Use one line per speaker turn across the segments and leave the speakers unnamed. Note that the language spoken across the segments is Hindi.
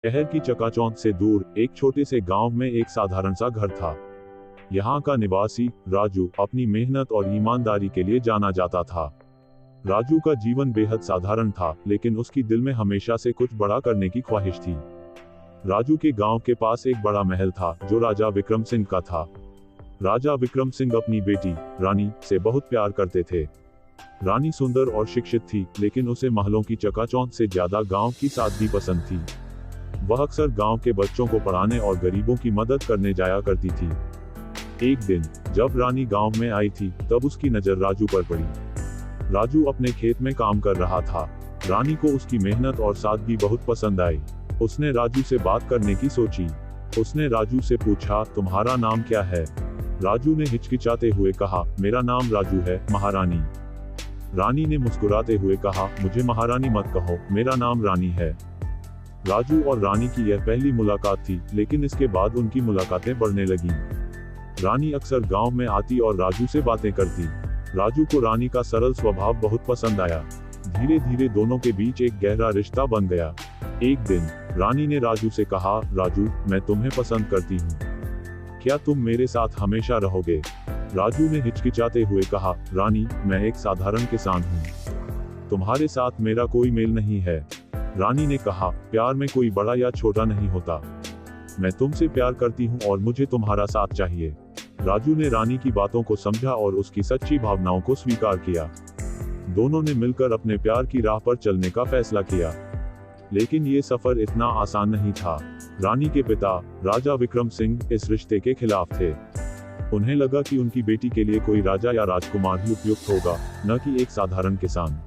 शहर की चकाचौंध से दूर एक छोटे से गांव में एक साधारण सा घर था। यहाँ का निवासी राजू अपनी मेहनत और ईमानदारी के लिए जाना जाता था। राजू का जीवन बेहद साधारण था, लेकिन उसकी दिल में हमेशा से कुछ बड़ा करने की ख्वाहिश थी। राजू के गांव के पास एक बड़ा महल था जो राजा विक्रम सिंह का था। राजा विक्रम सिंह अपनी बेटी रानी से बहुत प्यार करते थे। रानी सुंदर और शिक्षित थी, लेकिन उसे महलों की चकाचौंध से ज्यादा गांव की सादगी पसंद थी। वह अक्सर गांव के बच्चों को पढ़ाने और गरीबों की मदद करने जाया करती थी। एक दिन जब रानी गांव में आई थी, तब उसकी नजर राजू पर पड़ी। राजू अपने खेत में काम कर रहा था। रानी को उसकी मेहनत और सादगी बहुत पसंद आई। उसने राजू से बात करने की सोची। उसने राजू से पूछा, तुम्हारा नाम क्या है? राजू ने हिचकिचाते हुए कहा, मेरा नाम राजू है, महारानी। रानी ने मुस्कुराते हुए कहा, मुझे महारानी मत कहो, मेरा नाम रानी है। राजू और रानी की यह पहली मुलाकात थी, लेकिन इसके बाद उनकी मुलाकातें बढ़ने लगीं। रानी अक्सर गांव में आती और राजू से बातें करती। राजू को रानी का सरल स्वभाव बहुत पसंद आया। धीरे धीरे दोनों के बीच एक गहरा रिश्ता बन गया। एक दिन रानी ने राजू से कहा, राजू, मैं तुम्हें पसंद करती हूँ, क्या तुम मेरे साथ हमेशा रहोगे? राजू ने हिचकिचाते हुए कहा, रानी, मैं एक साधारण किसान हूँ, तुम्हारे साथ मेरा कोई मेल नहीं है। रानी ने कहा, प्यार में कोई बड़ा या छोटा नहीं होता, मैं तुमसे प्यार करती हूँ और मुझे तुम्हारा साथ चाहिए। राजू ने रानी की बातों को समझा और उसकी सच्ची भावनाओं को स्वीकार किया। दोनों ने मिलकर अपने प्यार की राह पर चलने का फैसला किया। लेकिन ये सफर इतना आसान नहीं था। रानी के पिता राजा विक्रम सिंह इस रिश्ते के खिलाफ थे। उन्हें लगा कि उनकी बेटी के लिए कोई राजा या राजकुमार ही उपयुक्त होगा, न कि एक साधारण किसान।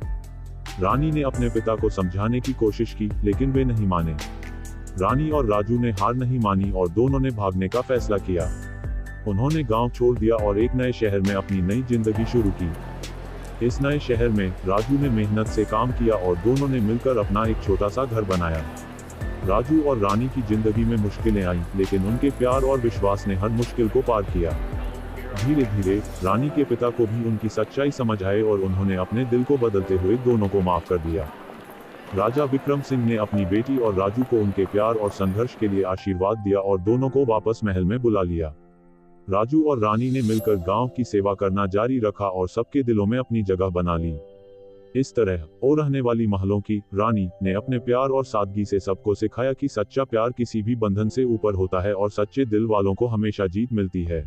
रानी ने अपने पिता को समझाने की कोशिश की, लेकिन वे नहीं माने। रानी और राजू ने हार नहीं मानी और दोनों ने भागने का फैसला किया। उन्होंने गांव छोड़ दिया और एक नए शहर में अपनी नई जिंदगी शुरू की। इस नए शहर में राजू ने मेहनत से काम किया और दोनों ने मिलकर अपना एक छोटा सा घर बनाया। राजू और रानी की जिंदगी में मुश्किलें आईं, लेकिन उनके प्यार और विश्वास ने हर मुश्किल को पार किया। धीरे धीरे रानी के पिता को भी उनकी सच्चाई समझ आए और उन्होंने अपने दिल को बदलते हुए दोनों को माफ कर दिया। राजा विक्रम सिंह ने अपनी बेटी और राजू को उनके प्यार और संघर्ष के लिए आशीर्वाद दिया और दोनों को वापस महल में बुला लिया। राजू और रानी ने मिलकर गांव की सेवा करना जारी रखा और सबके दिलों में अपनी जगह बना ली। इस तरह ओ रहने वाली महलों की रानी ने अपने प्यार और सादगी से सबको सिखाया कि सच्चा प्यार किसी भी बंधन से ऊपर होता है और सच्चे दिल वालों को हमेशा जीत मिलती है।